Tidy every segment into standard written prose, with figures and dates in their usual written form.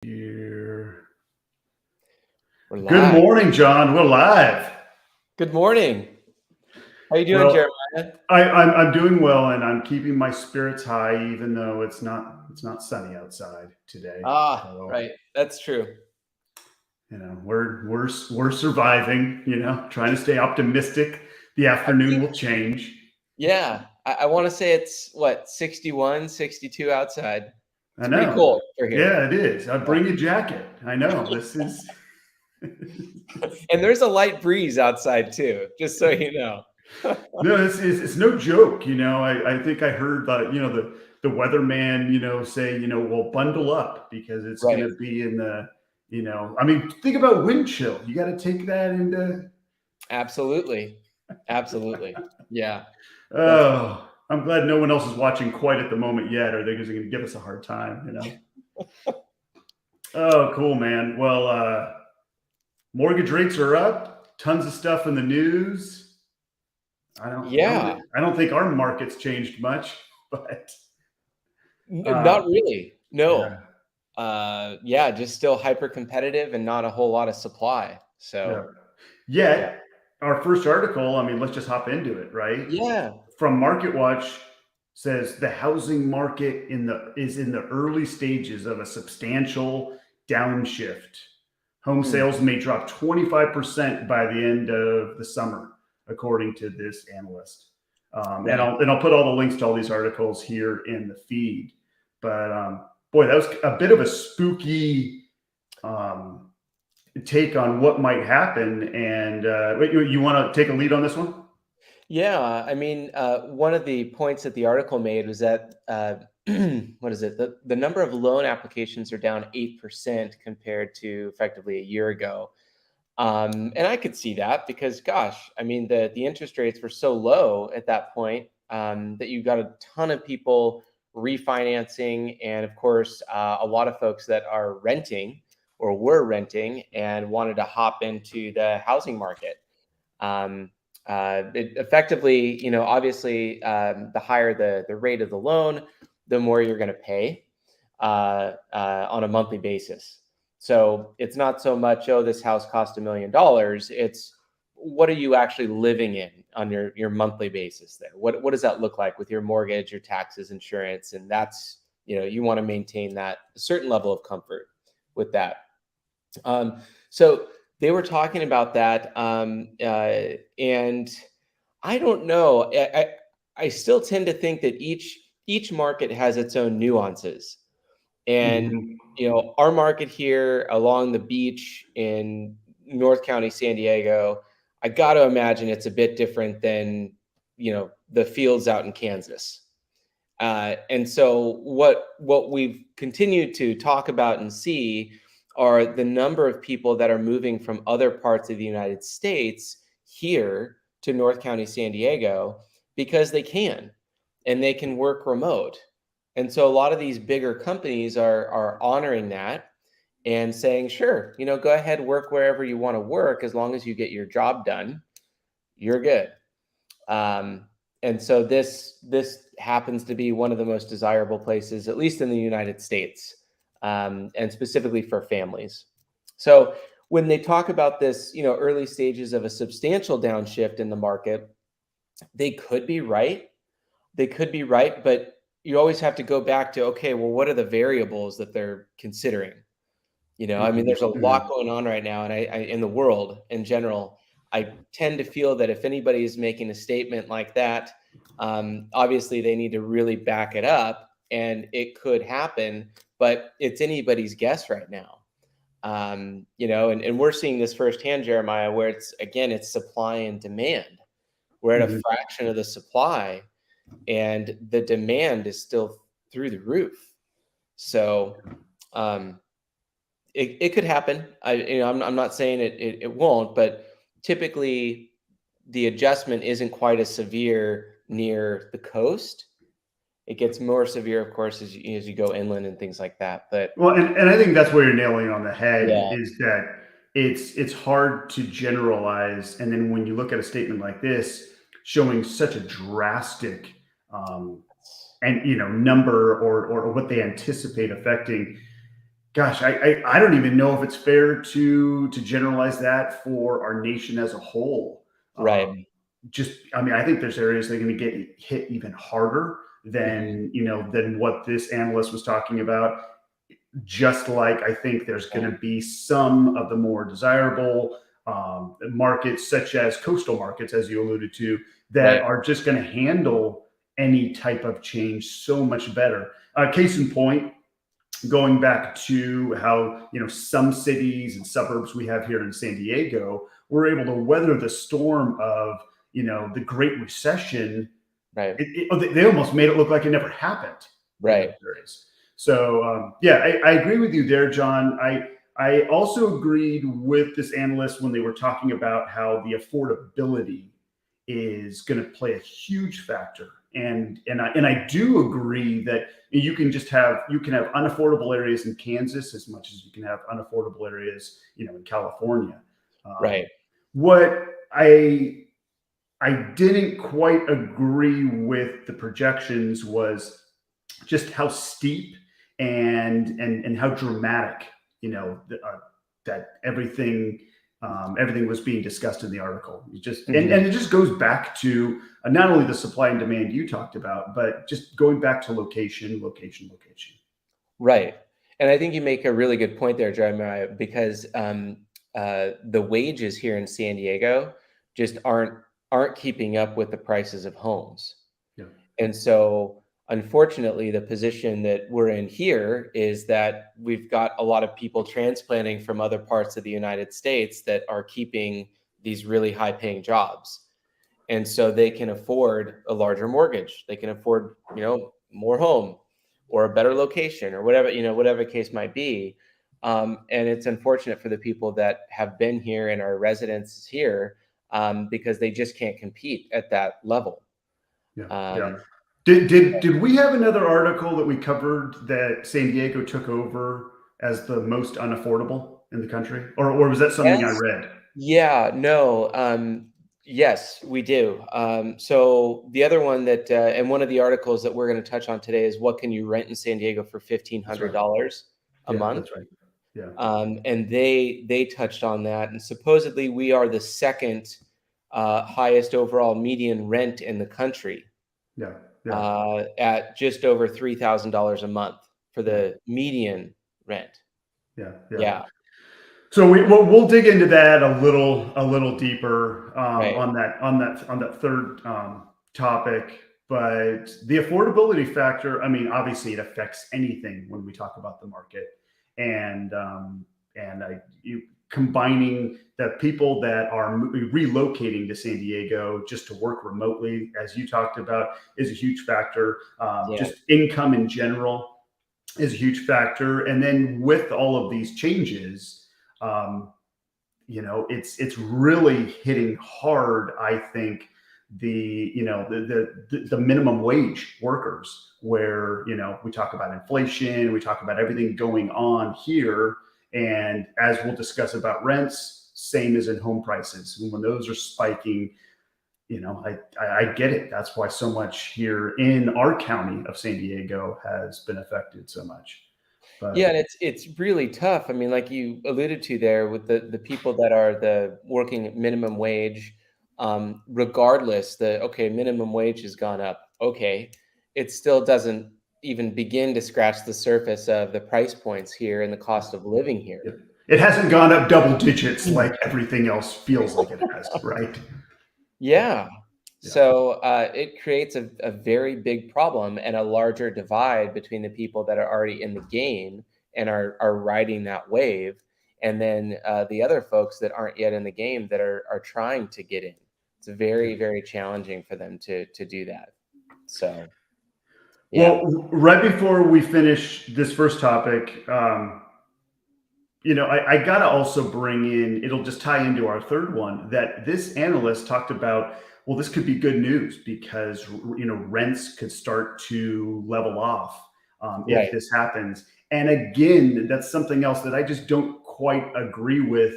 Here. We're live. Good morning, John. We're live. Good morning. How you doing, Well, Jeremiah? I'm doing well, and I'm keeping my spirits high, even though it's not sunny outside today. So, Right. That's true. we're surviving. Trying to stay optimistic. The afternoon will change. Yeah. I want to say it's 61, 62 outside. I It's pretty know. cool for here. Yeah, it is. Bring a jacket. I know. This is. And there's a light breeze outside too, just so you know. No, it's no joke. I think I heard that, the weatherman, say, well, bundle up because it's Right. going to be in the, I mean, think about wind chill. You got to take that into. Absolutely. Yeah. Oh, I'm glad no one else is watching quite at the moment yet, or they're just going to give us a hard time. Oh, cool, man. Well, mortgage rates are up. Tons of stuff in the news. I don't think our market's changed much, but Not really. No. Yeah. Just still hyper competitive and not a whole lot of supply. So yeah. Our first article, I mean, let's just hop into it, right? Yeah. From Market Watch says the housing market is in the early stages of a substantial downshift. Home sales may drop 25% by the end of the summer, according to this analyst. Right. And I'll put all the links to all these articles here in the feed. But boy, that was a bit of a spooky take on what might happen. And you want to take a lead on this one? Yeah, I mean, one of the points that the article made was that what is it? The number of loan applications are down 8% compared to effectively a year ago. And I could see that because, gosh, I mean, the interest rates were so low at that point that you got a ton of people refinancing, and of course, a lot of folks that are renting or were renting and wanted to hop into the housing market. It effectively, obviously, the higher the rate of the loan, the more you're going to pay on a monthly basis. So it's not so much, oh, this house cost $1 million. It's what are you actually living in on your monthly basis there? What does that look like with your mortgage, your taxes, insurance? And that's, you want to maintain that a certain level of comfort with that. So they were talking about that. And I don't know. I still tend to think that each market has its own nuances. And, our market here along the beach in North County, San Diego, I got to imagine it's a bit different than, the fields out in Kansas. And so what we've continued to talk about and see are the number of people that are moving from other parts of the United States here to North County, San Diego, because they can, and they can work remote. And so a lot of these bigger companies are honoring that and saying, sure, go ahead, work wherever you want to work. As long as you get your job done, you're good. And so this happens to be one of the most desirable places, at least in the United States, and specifically for families. So when they talk about this, early stages of a substantial downshift in the market, they could be right. But you always have to go back to, okay, well, what are the variables that they're considering? I mean, there's a lot going on right now, and I in the world in general. I tend to feel that if anybody is making a statement like that, obviously they need to really back it up, and it could happen, but it's anybody's guess right now. And we're seeing this firsthand, Jeremiah, where it's supply and demand. We're at a fraction of the supply, and the demand is still through the roof. So it could happen. I'm not saying it won't, but typically the adjustment isn't quite as severe near the coast. It gets more severe, of course, as you go inland and things like that. But and I think that's where you're nailing on the head. Yeah. Is that it's hard to generalize, and then when you look at a statement like this showing such a drastic and number or what they anticipate affecting, Gosh, I don't even know if it's fair to generalize that for our nation as a whole. Right. I mean, I think there's areas that are going to get hit even harder Hmm. than what this analyst was talking about. Just like I think there's going Yeah. to be some of the more desirable markets, such as coastal markets, as you alluded to, that Right. are just going to handle any type of change so much better. Case in point, going back to how some cities and suburbs we have here in San Diego were able to weather the storm of the Great Recession. Right. They almost made it look like it never happened in those Right. areas. So yeah, I agree with you there, John. I also agreed with this analyst when they were talking about how the affordability is going to play a huge factor. And I do agree that you can have unaffordable areas in Kansas as much as you can have unaffordable areas in California. Um, Right. what I didn't quite agree with the projections was just how steep and how dramatic that everything was being discussed in the article. It just and, Hmm. and it just goes back to not only the supply and demand you talked about, but just going back to location. Right. And I think you make a really good point there, Jeremiah, because the wages here in San Diego just aren't keeping up with the prices of homes. Yeah, And so, unfortunately, the position that we're in here is that we've got a lot of people transplanting from other parts of the United States that are keeping these really high paying jobs. And so they can afford a larger mortgage. They can afford, more home or a better location or whatever, whatever the case might be. And it's unfortunate for the people that have been here and are residents here because they just can't compete at that level. yeah, yeah. Um, Did we have another article that we covered that San Diego took over as the most unaffordable in the country, or was that something I yes. read? Yeah, no. Yes, we do. So the other one that, and one of the articles that we're going to touch on today is what can you rent in San Diego for fifteen That's hundred right. dollars a Yeah, month? that's right. Yeah, And they touched on that, and supposedly we are the second highest overall median rent in the country, yeah, yeah, at just over $3,000 a month for yeah, the median rent. yeah, yeah. Yeah, So we'll dig into that a little deeper right. on that third topic. But the affordability factor, I mean, obviously it affects anything when we talk about the market, and you combining the people that are relocating to San Diego just to work remotely, as you talked about, is a huge factor. Yeah, Just income in general is a huge factor, and then with all of these changes, um, it's really hitting hard. I think the minimum wage workers, where we talk about inflation, we talk about everything going on here, and as we'll discuss about rents, same as in home prices. When those are spiking, I get it. That's why so much here in our county of San Diego has been affected so much. yeah, But and it's really tough. I mean, like you alluded to there, with the people that are the working at minimum wage, regardless, the okay, minimum wage has gone up. Okay, it still doesn't even begin to scratch the surface of the price points here and the cost of living here. it hasn't gone up double digits like everything else feels like it has, right? Yeah, Yeah. yeah, So it creates a very big problem and a larger divide between the people that are already in the game and are riding that wave, and then the other folks that aren't yet in the game that are trying to get in. It's yeah. very, very challenging for them to do that. So yeah, Well, right before we finish this first topic, I got to also bring in, it'll just tie into our third one, that this analyst talked about, well, this could be good news because, rents could start to level off if right. this happens. And again, that's something else that I just don't quite agree with,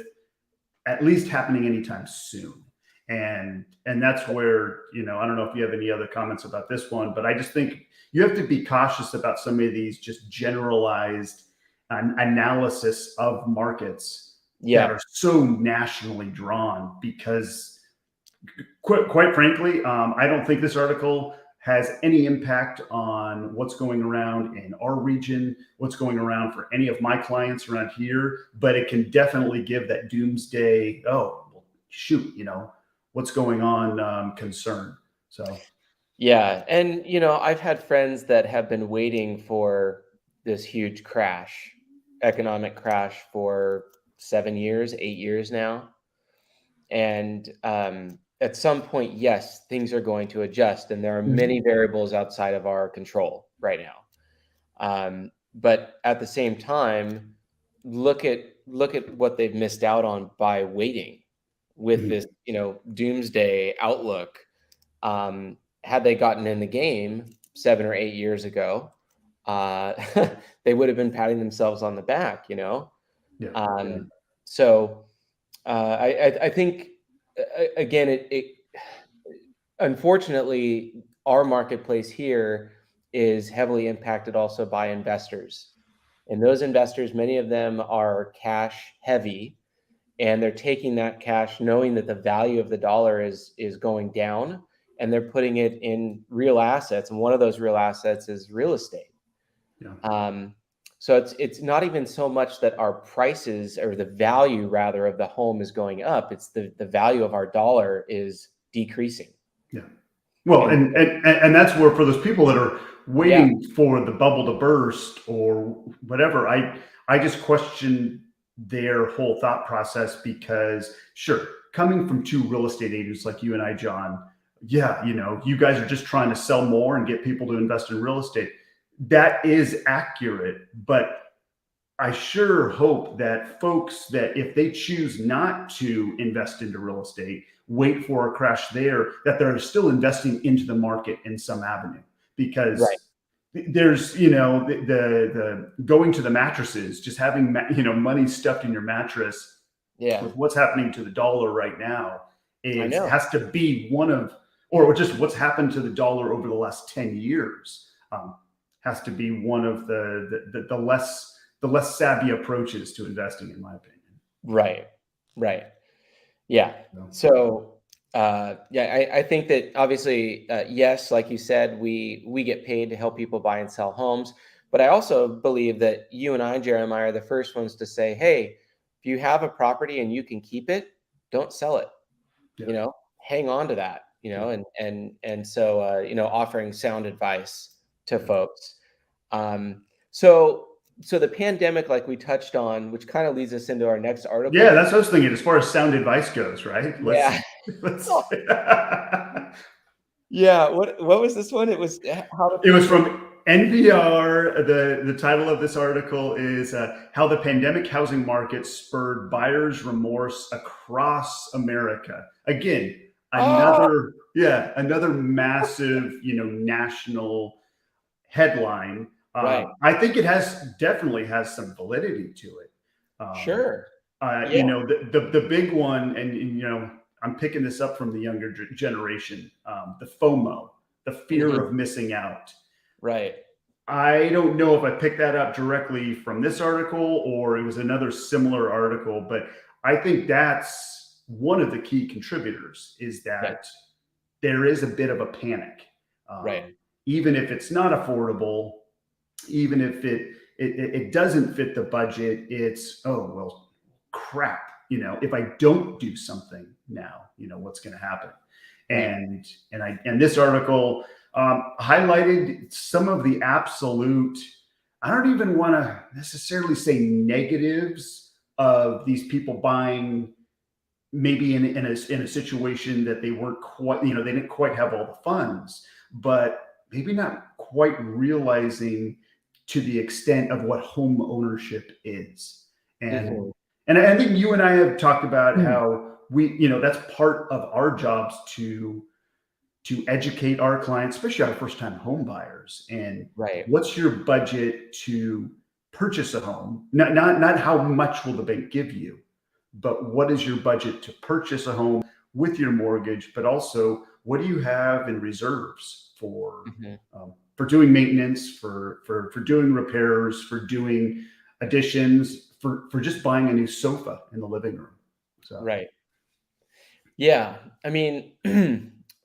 at least happening anytime soon. And that's where, I don't know if you have any other comments about this one, but I just think you have to be cautious about some of these just generalized an analysis of markets that Yeah. are so nationally drawn because, quite frankly, I don't think this article has any impact on what's going around in our region, what's going around for any of my clients around here, but it can definitely give that doomsday, oh, well, shoot, what's going on concern. So, Yeah. And, I've had friends that have been waiting for this huge crash, economic crash for 7 years, 8 years now. And at some point, yes, things are going to adjust, and there are many variables outside of our control right now. But at the same time, look at what they've missed out on by waiting with this, doomsday outlook. Had they gotten in the game 7 or 8 years ago, uh, they would have been patting themselves on the back, yeah. So I think again, it unfortunately our marketplace here is heavily impacted also by investors, and those investors, many of them are cash heavy, and they're taking that cash knowing that the value of the dollar is going down, and they're putting it in real assets, and one of those real assets is real estate. Yeah. So it's not even so much that our prices or the value rather of the home is going up. It's the value of our dollar is decreasing. Yeah. Well, And and that's where for those people that are yeah, waiting for the bubble to burst or whatever, I just question their whole thought process because sure, coming from two real estate agents like you and I, John, yeah, you guys are just trying to sell more and get people to invest in real estate. That is accurate, but I sure hope that folks that if they choose not to invest into real estate, wait for a crash there, that they're still investing into the market in some avenue right. because there's the going to the mattresses, just having money stuffed in your mattress Yeah, with what's happening to the dollar right now I is know. has to be one of or just what's happened to the dollar over the last 10 years has to be one of the less savvy approaches to investing, in my opinion. Right. Right. Yeah. So, So, yeah, I think that obviously, yes, like you said, we get paid to help people buy and sell homes. But I also believe that you and I, Jeremiah, are the first ones to say, hey, if you have a property and you can keep it, don't sell it. yeah, Hang on to that. yeah, So offering sound advice to folks. So the pandemic, like we touched on, which kind of leads us into our next yeah. article. That's what I was thinking. As far as sound advice goes, right? Yeah. Let's. Yeah, what was this one? It was how the It was pandemic. from NPR. The title of this article is "How the Pandemic Housing Market Spurred Buyers' Remorse Across America." Again, Oh, another massive, national headline. right. I think it definitely has some validity to it. Um, Sure. Yeah. the big one, and I'm picking this up from the younger generation, the FOMO, the fear Mhm. of missing out. Right. I don't know if I picked that up directly from this article or it was another similar article, but I think that's one of the key contributors is Yeah. that there is a bit of a panic. Right. Even if it's not affordable, even if it doesn't fit the budget, it's, oh, well, crap. If I don't do something now, what's going to happen? Right. And this article highlighted some of the absolute, I don't even want to necessarily say negatives of these people buying maybe in a situation that they weren't quite, they didn't quite have all the funds, but maybe not quite realizing to the extent of what home ownership is. And Mhm. and I think you and I have talked about how that's part of our jobs to educate our clients, especially our first time home buyers. And Right. what's your budget to purchase a home? Not how much will the bank give you, but what is your budget to purchase a home with your mortgage? But also, what do you have in reserves for Mhm. for doing maintenance, for doing repairs, for doing additions, for just buying a new sofa in the living room. So Right. Yeah. I mean,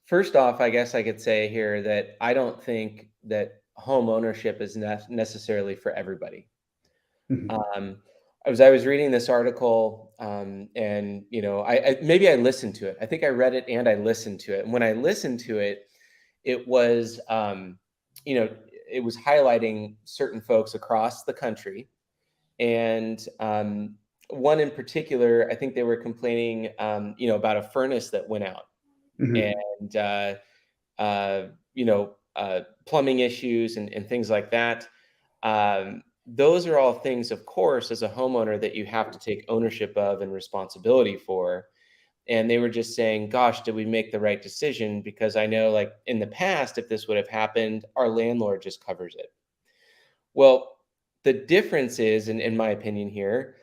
first off, I guess I could say here that I don't think that home ownership is necessarily for everybody. mhm, Um, I was reading this article, and I maybe I listened to it. I think I read it and I listened to it. And when I listened to it, it was, you know, it was highlighting certain folks across the country, and one in particular, I think they were complaining, about a furnace that went out, mhm, and plumbing issues and things like that. Those are all things, of course, as a homeowner that you have to take ownership of and responsibility for. And they were just saying, gosh, did we make the right decision? Because I know, like in the past, if this would have happened, our landlord just covers it. Well, the difference is, in my opinion, here,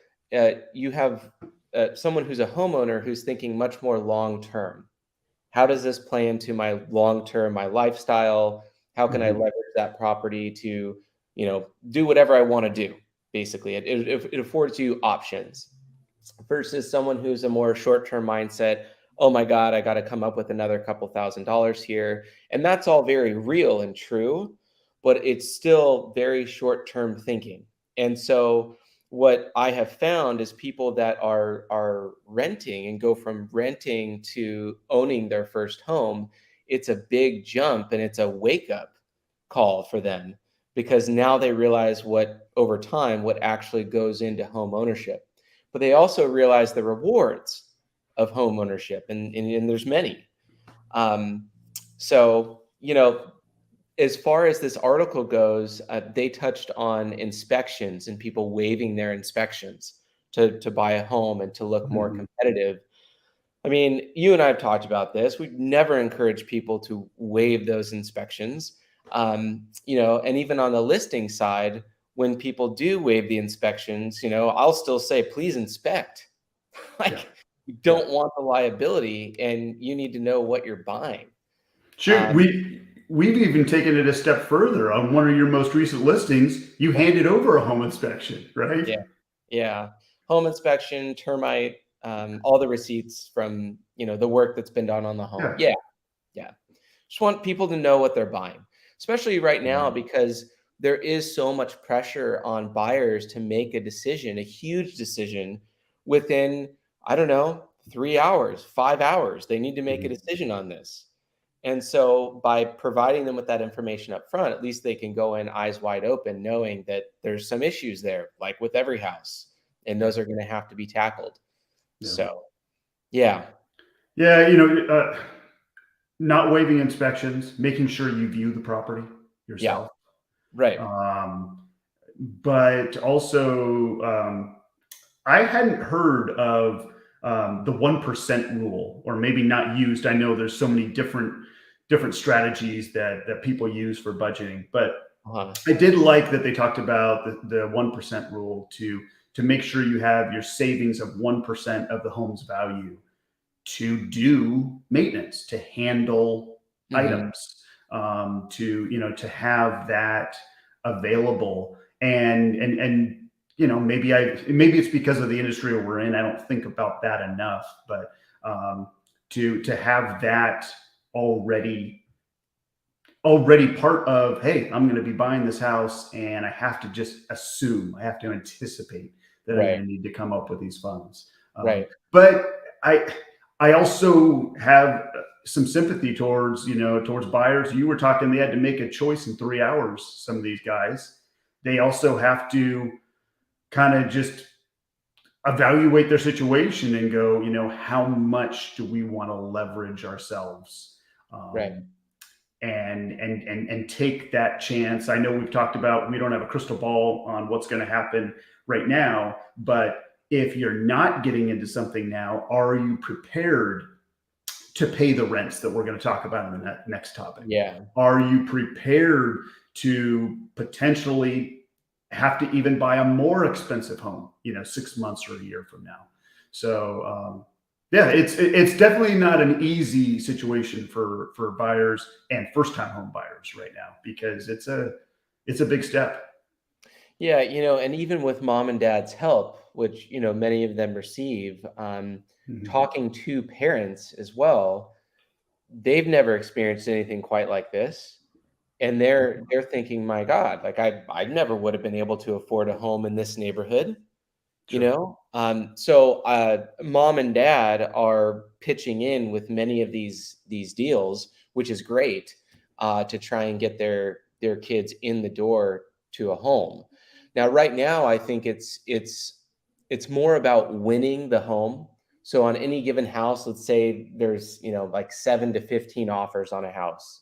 you have someone who's a homeowner who's thinking much more long term. How does this play into my long term, my lifestyle? How can I mhm. leverage that property to, do whatever I want to do? Basically, it affords you options versus someone who's a more short-term mindset. Oh my God, I got to come up with another couple $1,000s here. And that's all very real and true, but it's still very short-term thinking. And so what I have found is people that are renting and go from renting to owning their first home, it's a big jump and it's a wake up call for them because now they realize what over time what actually goes into home ownership, but they also realize the rewards of home ownership, and there's many. Um, so, as far as this article goes, they touched on inspections and people waiving their inspections to buy a home and to look more Mhm. competitive. I mean, you and I have talked about this. We never encourage people to waive those inspections. And even on the listing side, when people do waive the inspections, I'll still say, please inspect. Yeah. Like, you Yeah. don't want the liability, and you need to know what you're buying. Shoot, Um, we've even taken it a step further. On one of your most recent listings, you handed over a home inspection, right? yeah, yeah. Home inspection, termite, all the receipts from the work that's been done on the home. Yeah. Yeah, yeah. Just want people to know what they're buying, especially right now Right. because there is so much pressure on buyers to make a decision, a huge decision within, I don't know, 3 hours, 5 hours. They need to make a Mhm. decision on this. And so by providing them with that information up front, at least they can go in eyes wide open, knowing that there's some issues there, like with every house, and Yeah. those are going to have to be tackled. Yeah. So, yeah, Yeah. Not waiving inspections, making sure you view the property yeah, yourself. right. Um, but also, I hadn't heard of the 1% rule, or maybe not used. I know there's so many different strategies that people use for budgeting, but Uh-huh. I did like that they talked about the 1% rule to make sure you have your savings of 1% of the home's value to do maintenance, to handle Hmm. items, to have that available. And maybe it's because of the industry we're in. I don't think about that enough, but to have that already part of, hey, I'm going to be buying this house and I have to just assume, I have to anticipate that I'm going Right, to need to come up with these funds. right. But I I also have some sympathy towards buyers. You were talking, they had to make a choice in 3 hours. Some of these guys, they also have to kind of just evaluate their situation and go, how much do we want to leverage ourselves? Right. Um, and take that chance. I know we've talked about, we don't have a crystal ball on what's going to happen right now, but if you're not getting into something now, are you prepared to pay the rents that we're going to talk about in the next topic? Yeah. Are you prepared to potentially have to even buy a more expensive home, 6 months or a year from now? So, yeah, it's definitely not an easy situation for buyers and first time home buyers right now, because it's a big step. Yeah, and even with mom and dad's help, which, many of them receive, Mhm. talking to parents as well, they've never experienced anything quite like this. And they're thinking, my God, like I never would have been able to afford a home in this neighborhood, Sure. So mom and dad are pitching in with many of these deals, which is great, to try and get their kids in the door to a home. Now, right now, I think it's more about winning the home. So on any given house, let's say there's like 7 to 15 offers on a house,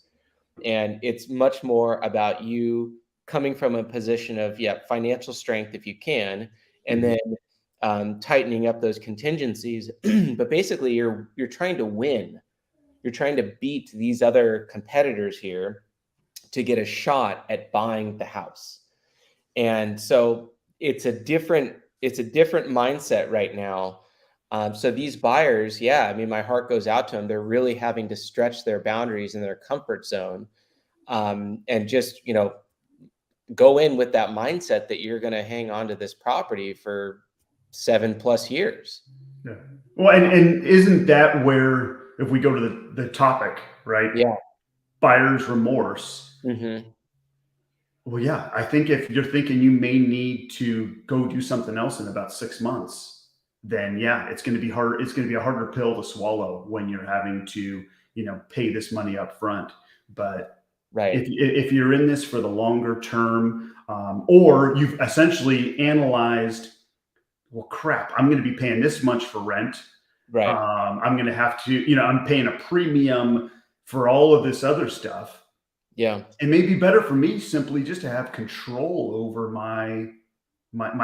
and it's much more about you coming from a position of, yeah, financial strength if you can, and Mhm. then tightening up those contingencies. But basically, you're trying to win. You're trying to beat these other competitors here to get a shot at buying the house. And so it's a different mindset right now. So these buyers, yeah, I mean, my heart goes out to them. They're really having to stretch their boundaries and their comfort zone, and just go in with that mindset that you're going to hang on to this property for 7+ years. Yeah. Well, and isn't that where, if we go to the topic, right? Yeah. Buyer's remorse. Hmm. Well, yeah, I think if you're thinking you may need to go do something else in about 6 months, then yeah, it's going to be hard. It's going to be a harder pill to swallow when you're having to, pay this money up front. But Right. if you're in this for the longer term, or you've essentially analyzed, well, crap, I'm going to be paying this much for rent. Right. I'm going to have to, I'm paying a premium for all of this other stuff. Yeah. It may be better for me simply just to have control over my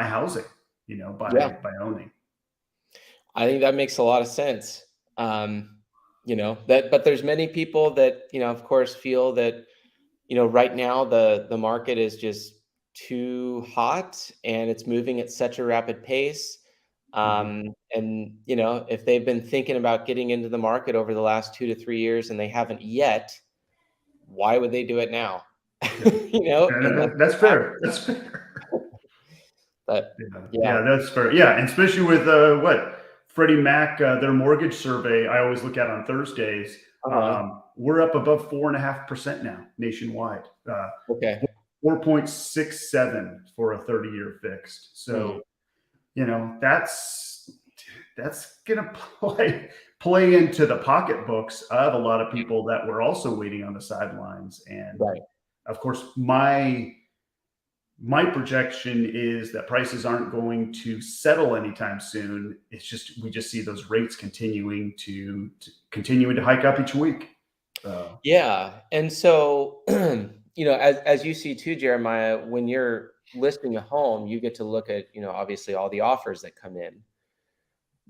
housing, Yeah. by owning. I think that makes a lot of sense. But there's many people that, of course, feel that, right now the market is just too hot and it's moving at such a rapid pace. Mhm. And if they've been thinking about getting into the market over the last 2 to 3 years and they haven't yet, why would they do it now? Yeah. And that's That's fair. That's fair. but Yeah, yeah. yeah, that's fair. Yeah, and especially with what Freddie Mac, their mortgage survey, I always look at on Thursdays. Uh-huh. We're up above 4.5% now nationwide. Okay. 4.67 for a 30-year fixed. Hmm. So that's gonna play into the pocketbooks of a lot of people that were also waiting on the sidelines. And Right. of course, my projection is that prices aren't going to settle anytime soon. It's just we just see those rates continuing to hike up each week. So Yeah. And so, as you see too, Jeremiah, when you're listing a home, you get to look at, obviously all the offers that come in.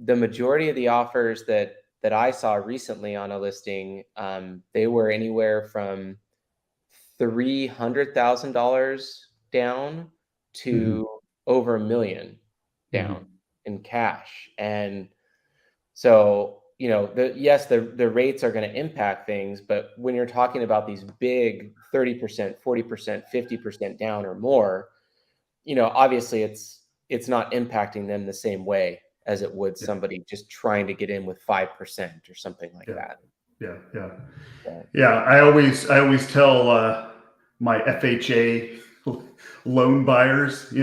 The majority of the offers that I saw recently on a listing, they were anywhere from $300,000 down mhm, to over 1 million down mhm. in cash. And so, the rates are going to impact things, but when you're talking about these big 30%, 40%, 50% down or more, obviously it's not impacting them the same way as it would Yeah, somebody just trying to get in with 5% or something like yeah, that. yeah, yeah. But Yeah, I always tell my FHA loan buyers, we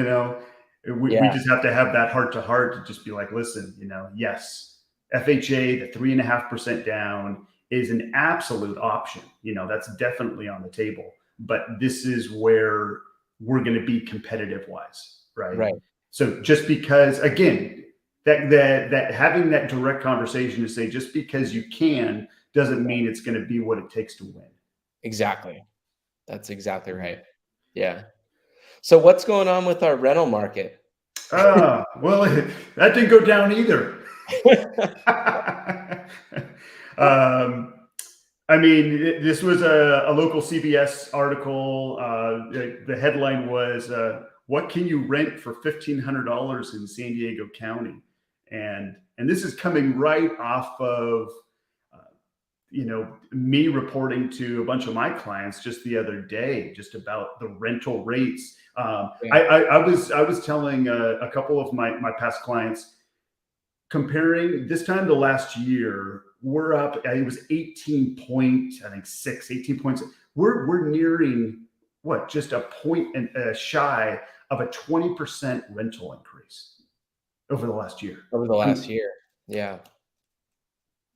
yeah, just have to have that heart to heart to just be like, listen, yes, FHA, the 3.5% down is an absolute option. That's definitely on the table. But this is where we're going to be competitive wise, right? right. So just because, again, that having that direct conversation to say just because you can doesn't mean it's going to be what it takes to win. Exactly. That's exactly Mhm. right. Yeah. So what's going on with our rental market? Well, that didn't go down either. um, I mean, this was a local CBS article. The headline was, "What can you rent for $1,500 in San Diego County?" And this is coming right off of me reporting to a bunch of my clients just the other day, just about the rental rates. Yeah. I was telling a couple of my past clients, comparing this time to last year, we're up. It was 18 point, I think 18 points. We're nearing what, just a point and shy of a 20% rental increase over the last year. Over the last year. Yeah.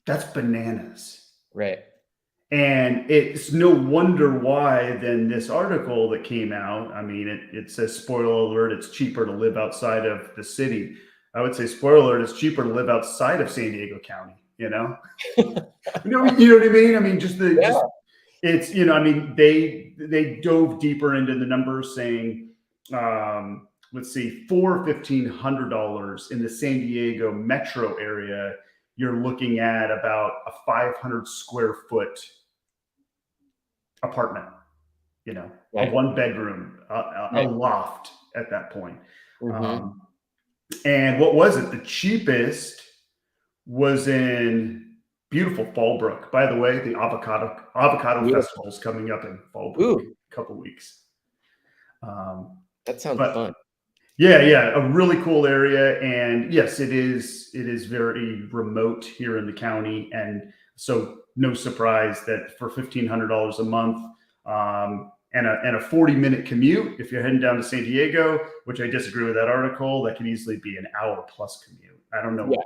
That's bananas. Right. And it's no wonder why then this article that came out, I mean, it says, spoiler alert, it's cheaper to live outside of the city. I would say, spoiler alert, it's cheaper to live outside of San Diego County, you know? You know what I mean? I mean, Yeah. it's, I mean, they dove deeper into the numbers saying, let's see, for $1,500 in the San Diego metro area, you're looking at about a 500 square foot apartment, a Right. one bedroom, a Right. loft at that point. Mm-hmm. And what was it? The cheapest was in beautiful Fallbrook. By the way, the avocado Beautiful. festival is coming up in Fallbrook Ooh, in a couple weeks. that sounds But fun. yeah, a really cool area, and yes, it is very remote here in the county, and so no surprise that for $1,500 a month, and a 40-minute commute, if you're heading down to San Diego, which I disagree with that article, that could easily be an hour plus commute. I don't know Yeah.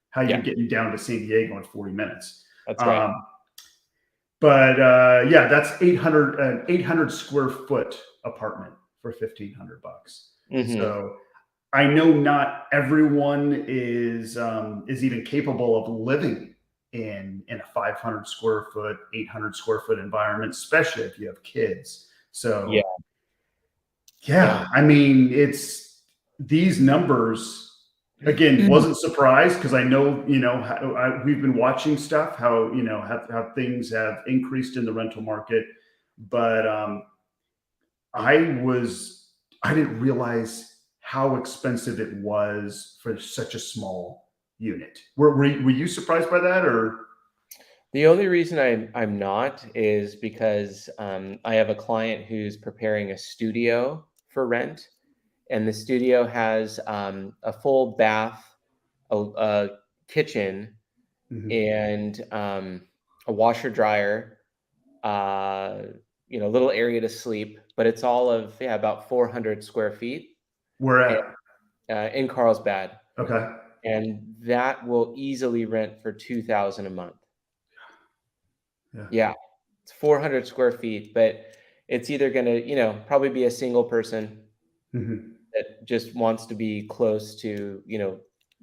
how you're Yeah. getting down to San Diego in 40 minutes. That's right. But yeah, that's 800 square foot apartment for $1,500. Mm-hmm. So I know not everyone is even capable of living in a 500 square foot, 800 square foot environment, especially if you have kids. So yeah. I mean, it's these numbers. Again, wasn't surprised because I know, we've been watching stuff, how, how things have increased in the rental market. But I didn't realize how expensive it was for such a small unit. Were you surprised by that, or? The only reason I'm not is because I have a client who's preparing a studio for rent, and the studio has a full bath, a kitchen, and a washer dryer, little area to sleep, but it's all of about 400 square feet. Where at? In Carlsbad, Okay. and that will easily rent for $2,000 a month. Yeah. It's 400 square feet, but it's either going to, probably be a single person that just wants to be close to,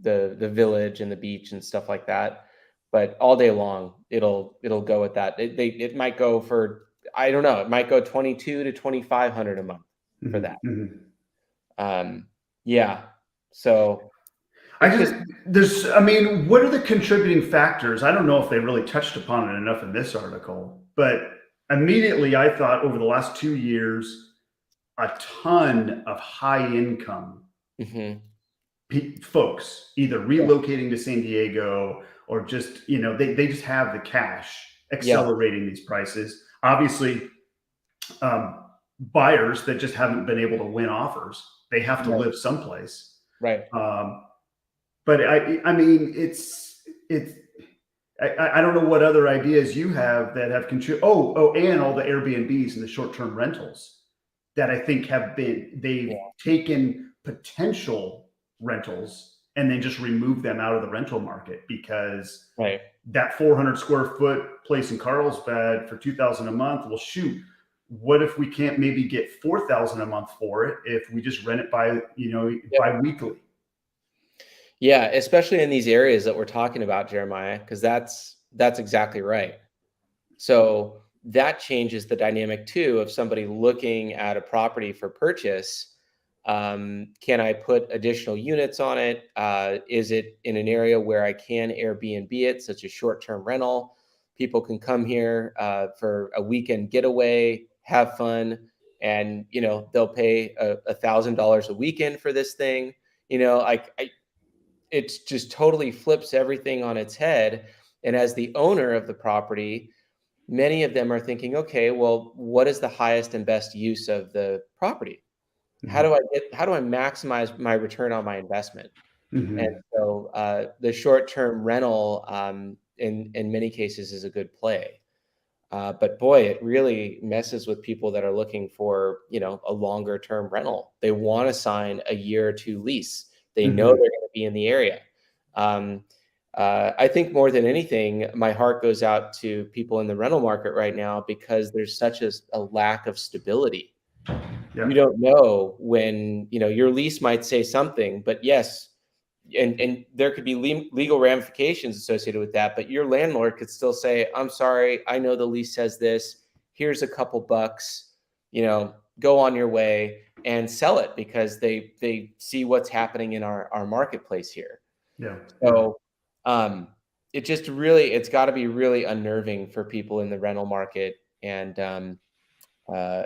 the village and the beach and stuff like that. But all day long, it'll go with that. It might go for, I don't know, it might go 2,200 to 2,500 a month for that. Yeah. So what are the contributing factors? I don't know if they really touched upon it enough in this article, but immediately I thought over the last 2 years, a ton of high income folks either relocating to San Diego or just, they just have the cash accelerating these prices. Obviously, buyers that just haven't been able to win offers, they have to live someplace. Right. But I mean, I don't know what other ideas you have that have contributed. And all the Airbnbs and the short-term rentals that I think they've taken potential rentals and then just removed them out of the rental market, because that 400 square foot place in Carlsbad for $2,000 a month. Well, shoot, what if we can't maybe get $4,000 a month for it if we just rent it bi-weekly? Yeah, especially in these areas that we're talking about, Jeremiah, because that's exactly right. So that changes the dynamic too of somebody looking at a property for purchase. Can I put additional units on it? Is it in an area where I can Airbnb it, such as short-term rental? People can come here for a weekend getaway, have fun, and they'll pay $1,000 a weekend for this thing. It just totally flips everything on its head. And as the owner of the property, many of them are thinking, okay, well, what is the highest and best use of the property? How Mhm. do I maximize my return on my investment? And Mhm. so the short-term rental in many cases is a good play. But boy, it really messes with people that are looking for, a longer term rental. They want to sign a year or two lease. They know they're Mhm. going to be in the area. Um, I think more than anything, my heart goes out to people in the rental market right now because there's such a lack of stability. Yeah. You don't know when, your lease might say something, but yes, and there could be legal ramifications associated with that, but your landlord could still say, I'm sorry, I know the lease says this, here's a couple bucks, go on your way, and sell it because they see what's happening in our marketplace here. Yeah. Yeah. So um it's got to be really unnerving for people in the rental market. And uh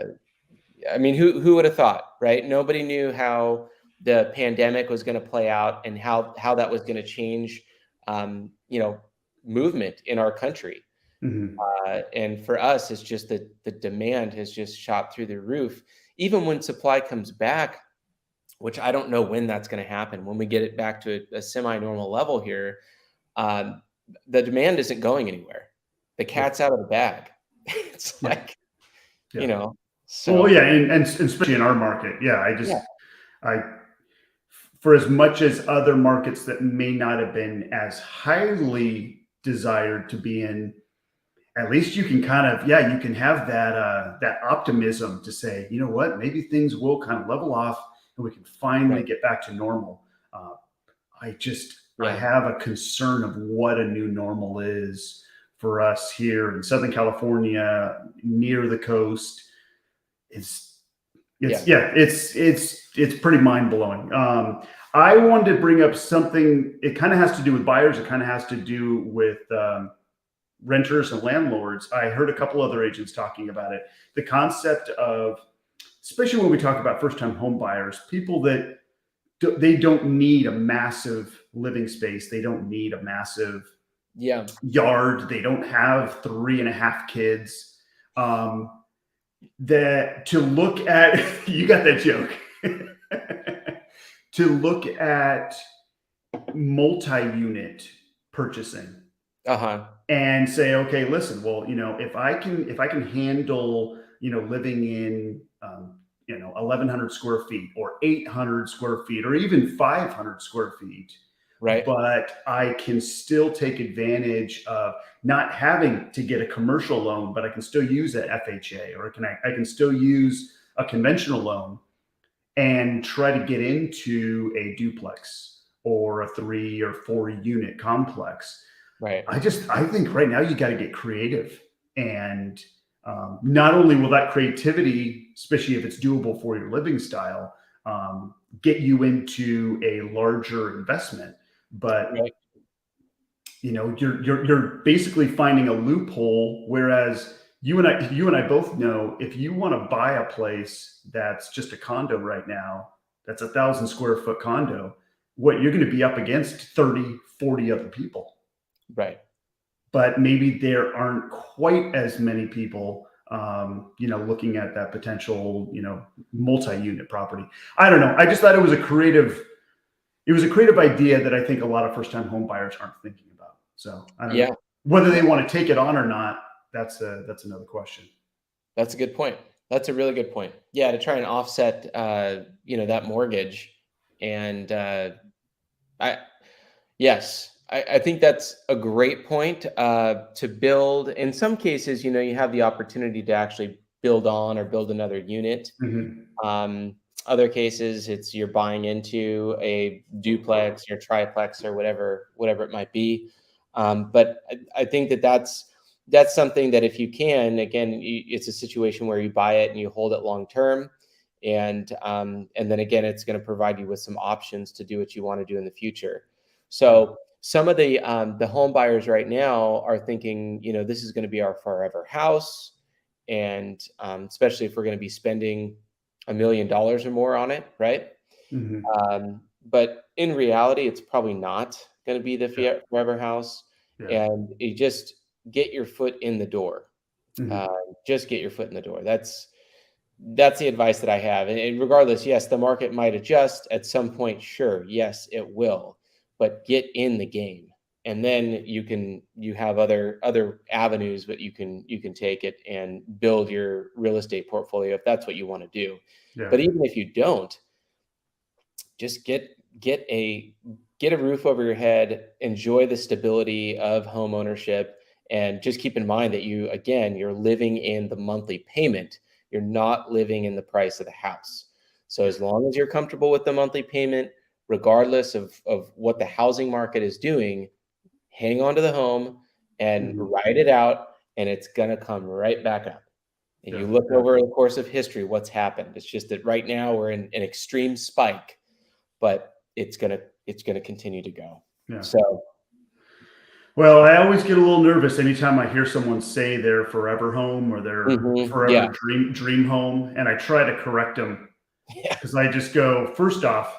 I mean, who would have thought, right? Nobody knew how the pandemic was going to play out and how that was going to change, um, you know, movement in our country. Mhm. And for us, it's just that the demand has just shot through the roof. Even when supply comes back, which I don't know when that's going to happen, when we get it back to a semi-normal level here, um, the demand isn't going anywhere. The Yeah. cat's out of the bag. It's Yeah. like, Yeah. Well, so yeah, and especially in our market, yeah, yeah, I for as much as other markets that may not have been as highly desired to be in, at least you can kind of, yeah, you can have that optimism to say, you know what, maybe things will kind of level off and we can finally right, get back to normal. Uh, I yeah, have a concern of what a new normal is for us here in Southern California, near the coast. It's yeah. it's pretty mind blowing. I wanted to bring up something. It kind of has to do with buyers. It kind of has to do with renters and landlords. I heard a couple other agents talking about it. The concept of, especially when we talk about first time home buyers, people that they don't need a massive living space. They don't need a massive Yeah. yard. They don't have 3.5 kids. That to look at, you got that joke. To look at multi-unit purchasing Uh-huh. and say, okay, listen, well, if I can handle, living in, 1,100 square feet or 800 square feet or even 500 square feet, Right. but I can still take advantage of not having to get a commercial loan, but I can still use an FHA, or I can still use a conventional loan and try to get into a duplex or a 3 or 4 unit complex. Right. I think right now you got to get creative, and not only will that creativity, especially if it's doable for your living style, get you into a larger investment, but Right. you're basically finding a loophole. Whereas you and I both know, if you want to buy a place that's just a condo right now, that's 1,000 square foot condo, what you're going to be up against 30, 40 other people, Right. but maybe there aren't quite as many people, looking at that potential, multi-unit property. I don't know. I just thought it was a creative idea that I think a lot of first-time home buyers aren't thinking about. So I don't know Yeah. whether Yeah. they want to take it on or not. That's another question. That's a good point. That's a really good point. Yeah, to try and offset that mortgage. And I yes, I think that's a great point. To build, in some cases, you have the opportunity to actually build on or build another unit. Hmm. Um, Other cases, it's you're buying into a duplex or triplex or whatever it might be. But I think that's something that if you can, again, it's a situation where you buy it and you hold it long term, and then again, it's going to provide you with some options to do what you want to do in the future. Yeah. So some of the home buyers right now are thinking, this is going to be our forever house, and especially if we're going to be spending $1 million or more on it, right? Hmm. But in reality, it's probably not going to be the Yeah. forever house. Yeah. and you just get your foot in the door. Mhm. Just get your foot in the door. That's the advice that I have. And regardless, yes, the market might adjust at some point. Sure, yes, it will, but get in the game, and then you have other avenues, but you can take it and build your real estate portfolio if that's what you want to do. Yeah. But even if you don't, just get a get a roof over your head, enjoy the stability of home ownership, and just keep in mind that you're living in the monthly payment. You're not living in the price of the house. So as long as you're comfortable with the monthly payment, regardless of what the housing market is doing, hang on to the home and Mhm. ride it out, and it's gonna come right back up. And Yeah. you look Yeah. over the course of history, what's happened. It's just that right now we're in an extreme spike, but it's gonna continue to go. Yeah. So Well, I always get a little nervous anytime I hear someone say their forever home or their yeah, forever dream home, and I try to correct them yeah, because I just go, first off,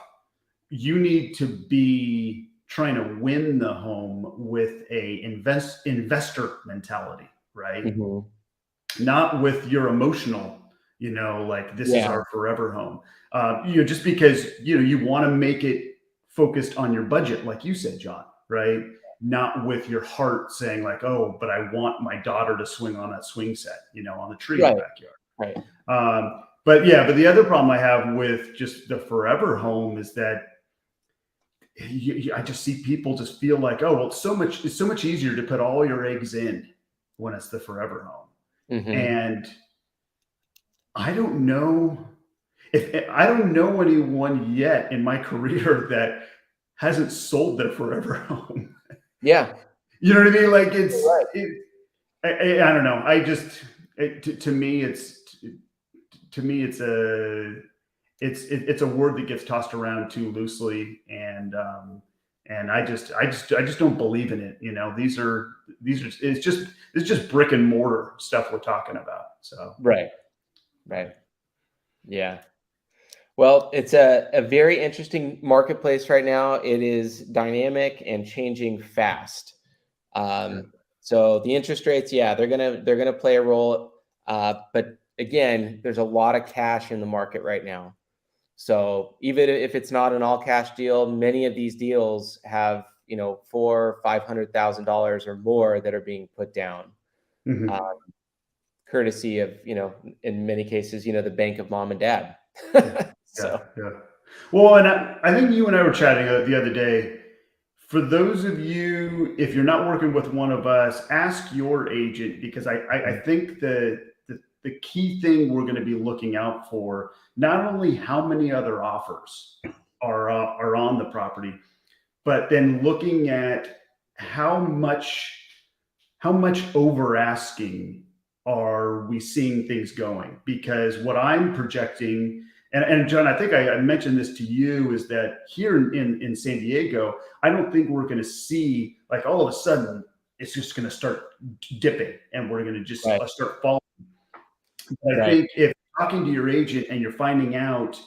you need to be trying to win the home with a investor mentality, right? mhm, Not with your emotional, like this is yeah, our forever home. Just because you want to make it focused on your budget, like you said, John, right? Not with your heart saying like, oh, but I want my daughter to swing on that swing set, on the tree in the right, backyard. right, But the other problem I have with just the forever home is that I just see people just feel like, oh, well, it's so much easier to put all your eggs in when it's the forever home. mhm, And I don't know if I don't know anyone yet in my career that hasn't sold their forever home. yeah, You know what I mean? Like you're right, I don't know. To me, it's it's a word that gets tossed around too loosely, and I just don't believe in it. It's just brick and mortar stuff we're talking about. So right, right, yeah. Well, it's a very interesting marketplace right now. It is dynamic and changing fast. yeah. So the interest rates, yeah, they're gonna play a role. But again, there's a lot of cash in the market right now. So even if it's not an all cash deal, many of these deals have four, $500,000 or more that are being put down, uh, Mhm. courtesy of in many cases the bank of mom and dad. Yeah, yeah, So yeah. Well, and I think you and I were chatting the other day. For those of you, if you're not working with one of us, ask your agent because I think the key thing we're going to be looking out for not only how many other offers are on the property, but then looking at how much how much over asking are we seeing things going? Because what I'm projecting, and John, I think I mentioned this to you, is that here in San Diego, I don't think we're going to see like all of a sudden it's just going to start dipping and we're going to just right, start falling. But I right, think if talking to your agent and you're finding out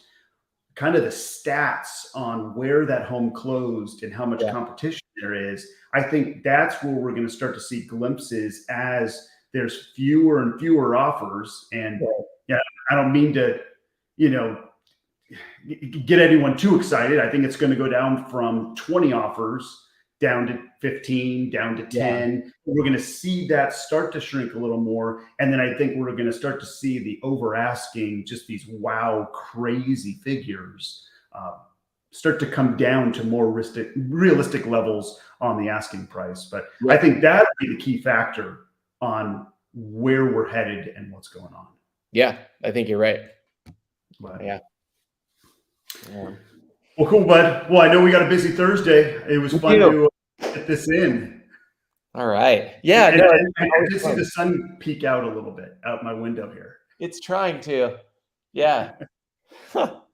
kind of the stats on where that home closed and how much yeah, competition there is, I think that's where we're going to start to see glimpses as there's fewer and fewer offers. And right, yeah, I don't mean to, you know, get anyone too excited. I think it's going to go down from 20 offers down to 15, down to yeah, 10. We're going to see that start to shrink a little more. And then I think we're going to start to see the over asking, just these wow, crazy figures start to come down to more realistic levels on the asking price. But I yeah, think that'll be the key factor on where we're headed and what's going on. yeah. I think you're right. But Yeah, yeah. well, cool, bud. Well, I know we got a busy Thursday. It was Me fun too. to get this in. All right. And, Yeah, and, no, it's and I always did see fun. the sun peek out a little bit out my window here. It's trying to. Yeah. All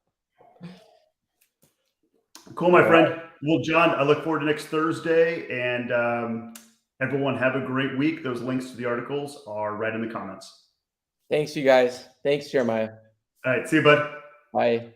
Cool, my right. friend. Well, John, I look forward to next Thursday. And everyone, have a great week. Those links to the articles are right in the comments. Thanks, you guys. Thanks, Jeremiah. All right. See you, bud. Bye.